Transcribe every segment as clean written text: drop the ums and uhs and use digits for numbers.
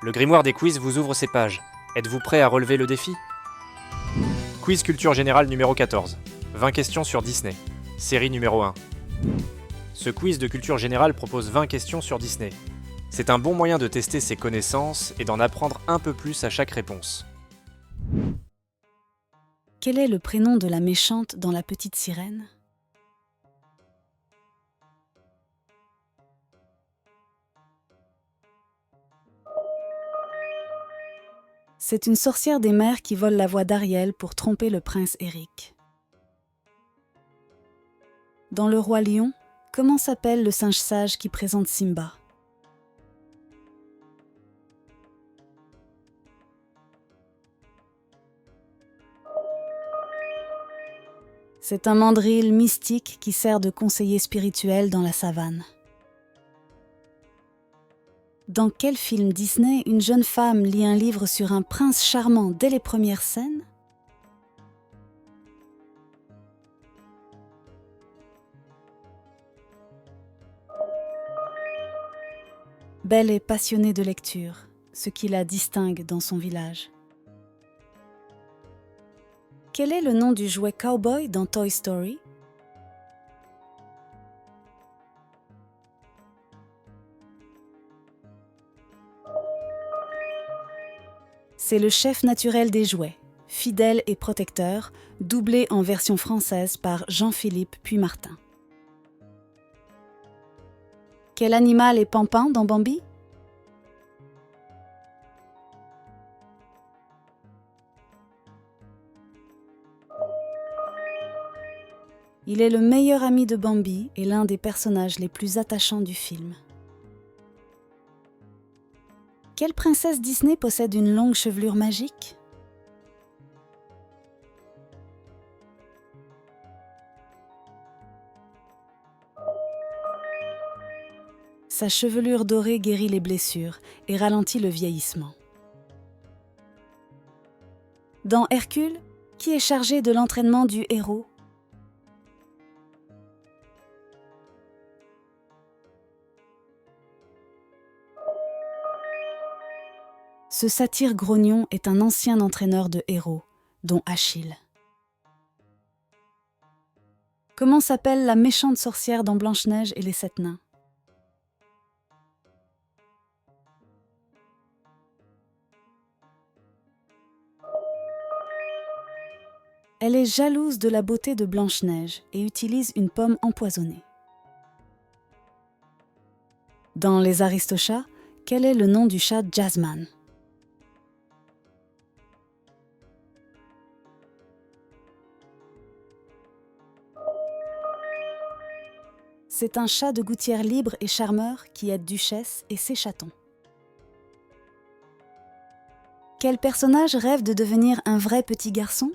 Le grimoire des quiz vous ouvre ses pages. Êtes-vous prêt à relever le défi? Quiz culture générale numéro 14. 20 questions sur Disney. Série numéro 1. Ce quiz de culture générale propose 20 questions sur Disney. C'est un bon moyen de tester ses connaissances et d'en apprendre un peu plus à chaque réponse. Quel est le prénom de la méchante dans La Petite Sirène? C'est une sorcière des mers qui vole la voix d'Ariel pour tromper le prince Eric. Dans Le Roi Lion, comment s'appelle le singe sage qui présente Simba? C'est un mandrill mystique qui sert de conseiller spirituel dans la savane. Dans quel film Disney une jeune femme lit un livre sur un prince charmant dès les premières scènes? Belle est passionnée de lecture, ce qui la distingue dans son village. Quel est le nom du jouet cowboy dans Toy Story? C'est le chef naturel des jouets, fidèle et protecteur, doublé en version française par Jean-Philippe Puymartin. Quel animal est Pampin dans Bambi? Il est le meilleur ami de Bambi et l'un des personnages les plus attachants du film. Quelle princesse Disney possède une longue chevelure magique? Sa chevelure dorée guérit les blessures et ralentit le vieillissement. Dans Hercule, qui est chargé de l'entraînement du héros? Ce satyre grognon est un ancien entraîneur de héros, dont Achille. Comment s'appelle la méchante sorcière dans Blanche-Neige et les Sept Nains? Elle est jalouse de la beauté de Blanche-Neige et utilise une pomme empoisonnée. Dans Les Aristochats, quel est le nom du chat Jazzman? C'est un chat de gouttière libre et charmeur qui aide Duchesse et ses chatons. Quel personnage rêve de devenir un vrai petit garçon?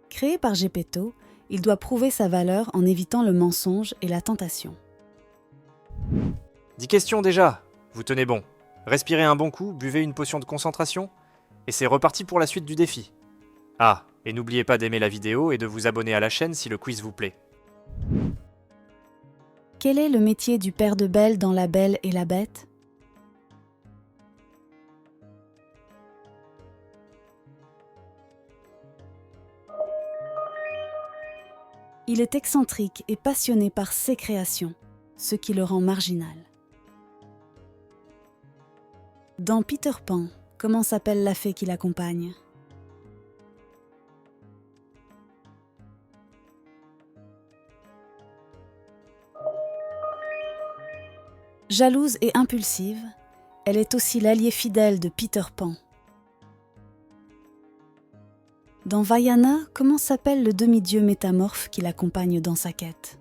Créé par Geppetto, il doit prouver sa valeur en évitant le mensonge et la tentation. 10 questions déjà. Vous tenez bon. Respirez un bon coup, buvez une potion de concentration, et c'est reparti pour la suite du défi. Ah, et n'oubliez pas d'aimer la vidéo et de vous abonner à la chaîne si le quiz vous plaît. Quel est le métier du père de Belle dans La Belle et la Bête? Il est excentrique et passionné par ses créations, ce qui le rend marginal. Dans Peter Pan, comment s'appelle la fée qui l'accompagne? Jalouse et impulsive, elle est aussi l'alliée fidèle de Peter Pan. Dans Vaiana, comment s'appelle le demi-dieu métamorphe qui l'accompagne dans sa quête?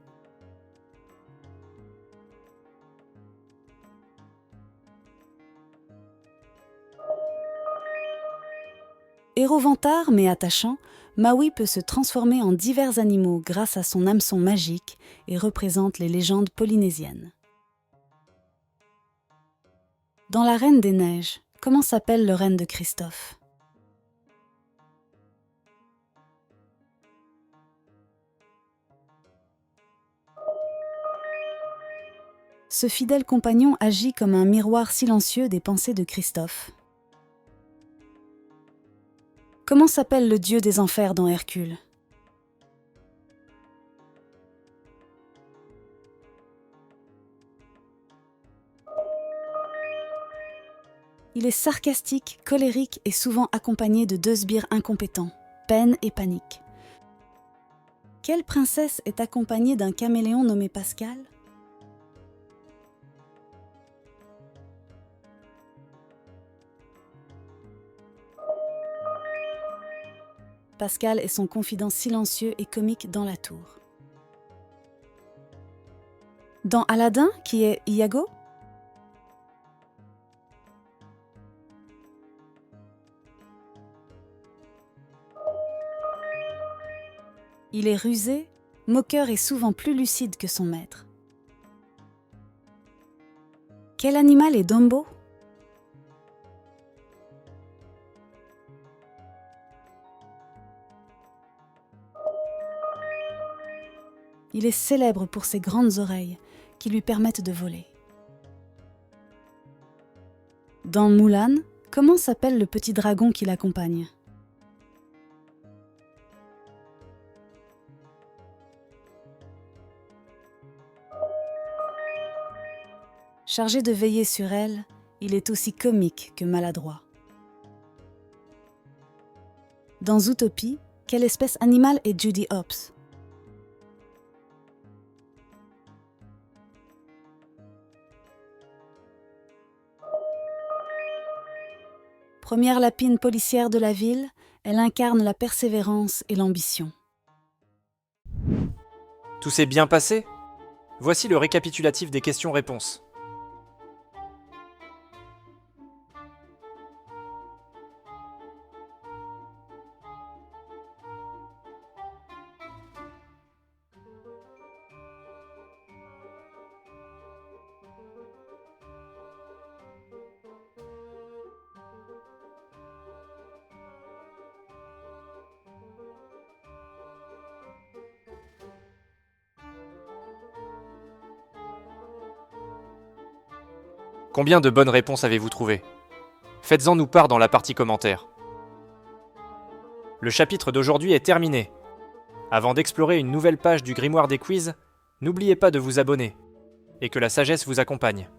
Héros vantard mais attachant, Maui peut se transformer en divers animaux grâce à son hameçon magique et représente les légendes polynésiennes. Dans La Reine des Neiges, comment s'appelle le renne de Christophe? ce fidèle compagnon agit comme un miroir silencieux des pensées de Christophe. Comment s'appelle le dieu des enfers dans Hercule ? Il est sarcastique, colérique et souvent accompagné de deux sbires incompétents, peine et panique. Quelle princesse est accompagnée d'un caméléon nommé Pascal ? Pascal est son confident silencieux et comique dans la tour. Dans Aladdin, qui est Iago ? Il est rusé, moqueur et souvent plus lucide que son maître. Quel animal est Dumbo ? Il est célèbre pour ses grandes oreilles qui lui permettent de voler. Dans Moulin, comment s'appelle le petit dragon qui l'accompagne ? Chargé de veiller sur elle, il est aussi comique que maladroit. Dans Zootopie, quelle espèce animale est Judy Hopps ? Première lapine policière de la ville, elle incarne la persévérance et l'ambition. Tout s'est bien passé ? Voici le récapitulatif des questions-réponses. Combien de bonnes réponses avez-vous trouvé ? Faites-en nous part dans la partie commentaires. Le chapitre d'aujourd'hui est terminé. Avant d'explorer une nouvelle page du grimoire des quiz, n'oubliez pas de vous abonner et que la sagesse vous accompagne.